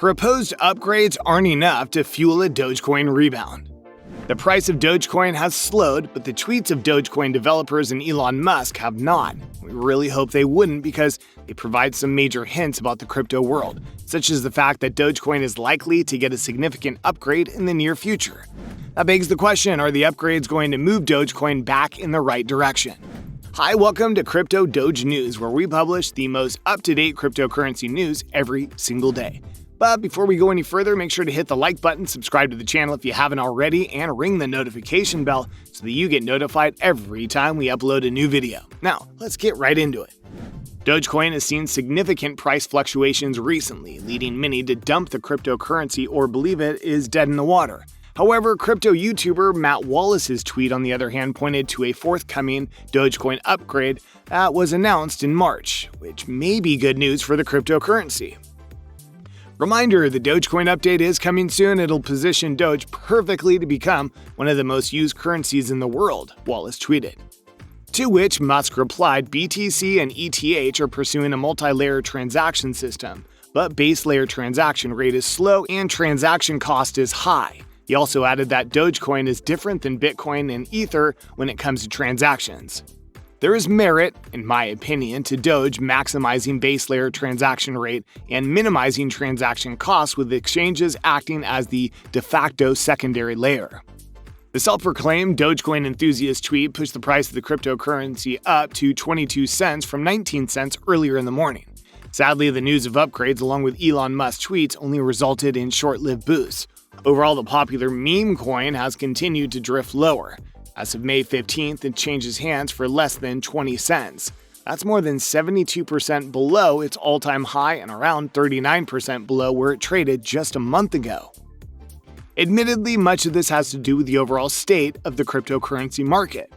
Proposed upgrades aren't enough to fuel a Dogecoin rebound. The price of Dogecoin has slowed, but the tweets of Dogecoin developers and Elon Musk have not. We really hope they wouldn't because they provide some major hints about the crypto world, such as the fact that Dogecoin is likely to get a significant upgrade in the near future. That begs the question, are the upgrades going to move Dogecoin back in the right direction? Hi, welcome to Crypto Doge News, where we publish the most up-to-date cryptocurrency news every single day. But before we go any further, make sure to hit the like button, subscribe to the channel if you haven't already, and ring the notification bell so that you get notified every time we upload a new video. Now, let's get right into it. Dogecoin has seen significant price fluctuations recently, leading many to dump the cryptocurrency or believe it is dead in the water. However, crypto YouTuber Matt Wallace's tweet, on the other hand, pointed to a forthcoming Dogecoin upgrade that was announced in March, which may be good news for the cryptocurrency. Reminder, the Dogecoin update is coming soon. It'll position Doge perfectly to become one of the most used currencies in the world, Wallace tweeted. To which Musk replied, BTC and ETH are pursuing a multi-layer transaction system, but base layer transaction rate is slow and transaction cost is high. He also added that Dogecoin is different than Bitcoin and Ether when it comes to transactions. There is merit, in my opinion, to Doge maximizing base layer transaction rate and minimizing transaction costs, with exchanges acting as the de facto secondary layer. The self-proclaimed Dogecoin enthusiast tweet pushed the price of the cryptocurrency up to 22 cents from 19 cents earlier in the morning. Sadly, the news of upgrades along with Elon Musk tweets only resulted in short-lived boosts. Overall, the popular meme coin has continued to drift lower. As of May 15th, it changes hands for less than 20 cents. That's more than 72% below its all-time high and around 39% below where it traded just a month ago. Admittedly, much of this has to do with the overall state of the cryptocurrency market.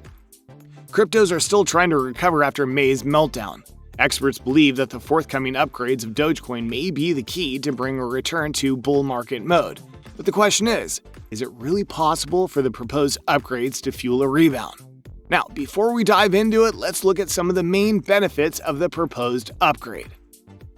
Cryptos are still trying to recover after May's meltdown. Experts believe that the forthcoming upgrades of Dogecoin may be the key to bring a return to bull market mode. But the question is it really possible for the proposed upgrades to fuel a rebound? Now, before we dive into it, let's look at some of the main benefits of the proposed upgrade.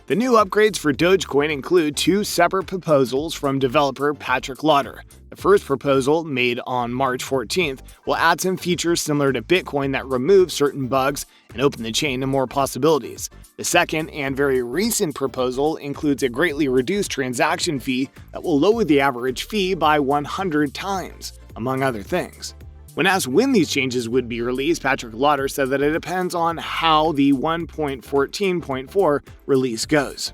The new upgrades for Dogecoin include two separate proposals from developer Patrick Lauder. The first proposal, made on March 14th, will add some features similar to Bitcoin that remove certain bugs and open the chain to more possibilities. The second, and very recent proposal, includes a greatly reduced transaction fee that will lower the average fee by 100 times, among other things. When asked when these changes would be released, Patrick Lauder said that it depends on how the 1.14.4 release goes.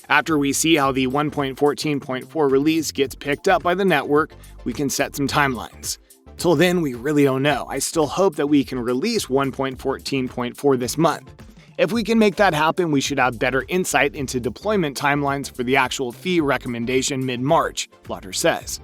After we see how the 1.14.4 release gets picked up by the network, we can set some timelines. Till then, we really don't know. I still hope that we can release 1.14.4 this month. If we can make that happen, we should have better insight into deployment timelines for the actual fee recommendation mid-March, Lauder says.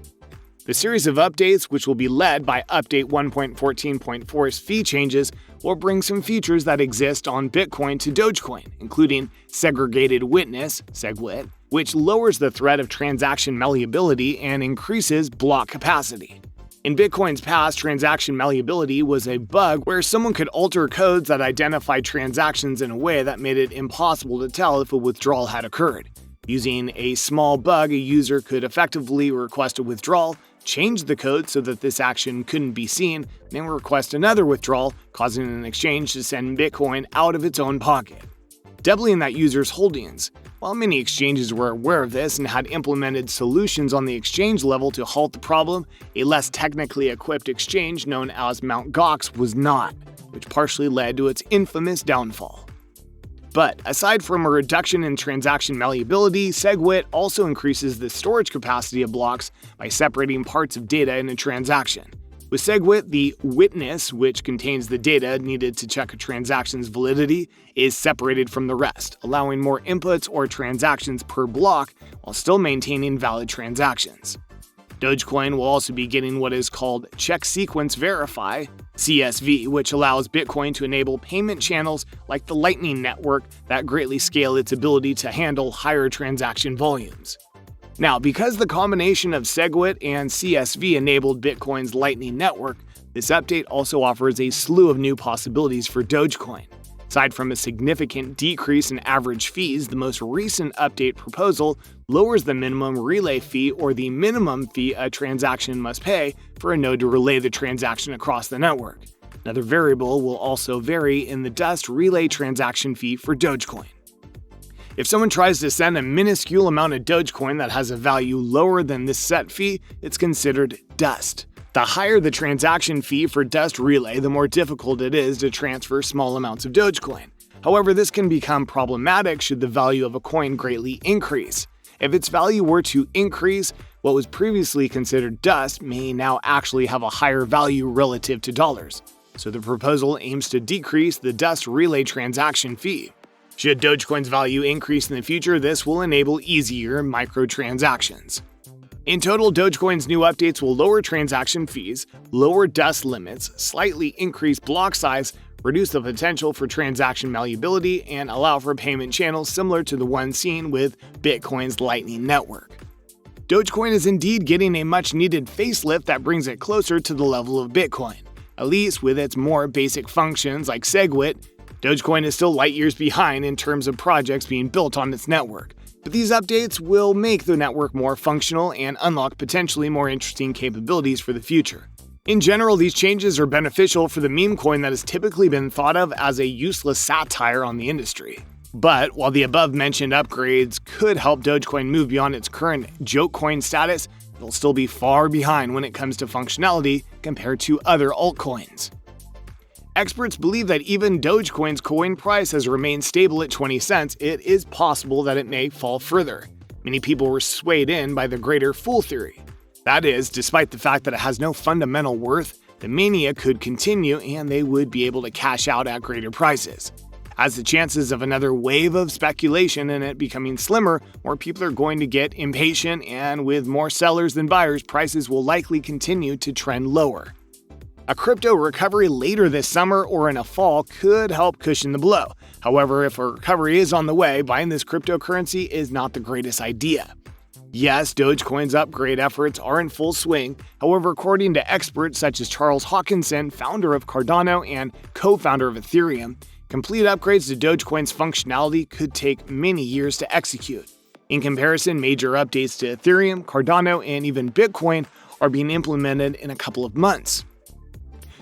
The series of updates, which will be led by Update 1.14.4's fee changes, will bring some features that exist on Bitcoin to Dogecoin, including segregated witness, SegWit, which lowers the threat of transaction malleability and increases block capacity. In Bitcoin's past, transaction malleability was a bug where someone could alter codes that identified transactions in a way that made it impossible to tell if a withdrawal had occurred. Using a small bug, a user could effectively request a withdrawal, change the code so that this action couldn't be seen, then request another withdrawal, causing an exchange to send Bitcoin out of its own pocket, doubling that user's holdings. While many exchanges were aware of this and had implemented solutions on the exchange level to halt the problem, a less technically equipped exchange known as Mt. Gox was not, which partially led to its infamous downfall. But aside from a reduction in transaction malleability, SegWit also increases the storage capacity of blocks by separating parts of data in a transaction. With SegWit, the witness, which contains the data needed to check a transaction's validity, is separated from the rest, allowing more inputs or transactions per block while still maintaining valid transactions. Dogecoin will also be getting what is called Check Sequence Verify, CSV, which allows Bitcoin to enable payment channels like the Lightning Network that greatly scale its ability to handle higher transaction volumes. Now, because the combination of SegWit and CSV enabled Bitcoin's Lightning Network, this update also offers a slew of new possibilities for Dogecoin. Aside from a significant decrease in average fees, the most recent update proposal lowers the minimum relay fee or the minimum fee a transaction must pay for a node to relay the transaction across the network. Another variable will also vary in the dust relay transaction fee for Dogecoin. If someone tries to send a minuscule amount of Dogecoin that has a value lower than this set fee, it's considered dust. The higher the transaction fee for dust relay, the more difficult it is to transfer small amounts of Dogecoin. However, this can become problematic should the value of a coin greatly increase. If its value were to increase, what was previously considered dust may now actually have a higher value relative to dollars. So the proposal aims to decrease the dust relay transaction fee. Should Dogecoin's value increase in the future, this will enable easier microtransactions. In total, Dogecoin's new updates will lower transaction fees, lower dust limits, slightly increase block size, reduce the potential for transaction malleability, and allow for payment channels similar to the one seen with Bitcoin's Lightning Network. Dogecoin is indeed getting a much-needed facelift that brings it closer to the level of Bitcoin. At least with its more basic functions like SegWit, Dogecoin is still light years behind in terms of projects being built on its network. But these updates will make the network more functional and unlock potentially more interesting capabilities for the future. In general, these changes are beneficial for the meme coin that has typically been thought of as a useless satire on the industry. But while the above-mentioned upgrades could help Dogecoin move beyond its current joke coin status, it'll still be far behind when it comes to functionality compared to other altcoins. Experts believe that even Dogecoin's coin price has remained stable at 20 cents, it is possible that it may fall further. Many people were swayed in by the greater fool theory. That is, despite the fact that it has no fundamental worth, the mania could continue and they would be able to cash out at greater prices. As the chances of another wave of speculation and it becoming slimmer, more people are going to get impatient, and with more sellers than buyers, prices will likely continue to trend lower. A crypto recovery later this summer or in a fall could help cushion the blow. However, if a recovery is on the way, buying this cryptocurrency is not the greatest idea. Yes, Dogecoin's upgrade efforts are in full swing. However, according to experts such as Charles Hoskinson, founder of Cardano and co-founder of Ethereum, complete upgrades to Dogecoin's functionality could take many years to execute. In comparison, major updates to Ethereum, Cardano, and even Bitcoin are being implemented in a couple of months.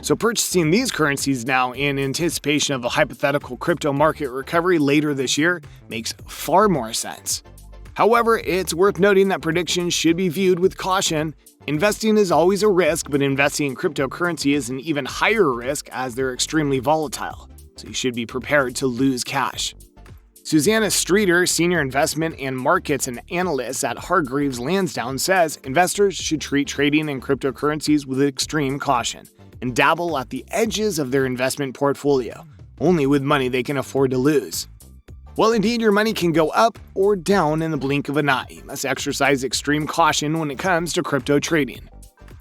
So purchasing these currencies now in anticipation of a hypothetical crypto market recovery later this year makes far more sense. However, it's worth noting that predictions should be viewed with caution. Investing is always a risk, but investing in cryptocurrency is an even higher risk as they're extremely volatile, so you should be prepared to lose cash. Susanna Streeter, Senior Investment and Markets and Analysts at Hargreaves Lansdowne, says investors should treat trading in cryptocurrencies with extreme caution and dabble at the edges of their investment portfolio, only with money they can afford to lose. Well, indeed, your money can go up or down in the blink of an eye. You must exercise extreme caution when it comes to crypto trading.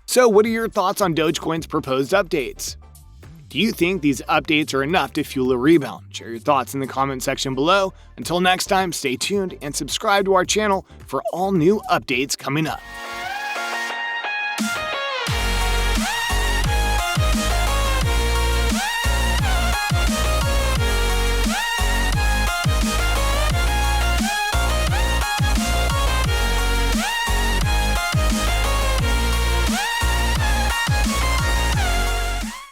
So, what are your thoughts on Dogecoin's proposed updates? Do you think these updates are enough to fuel a rebound? Share your thoughts in the comment section below. Until next time, stay tuned and subscribe to our channel for all new updates coming up.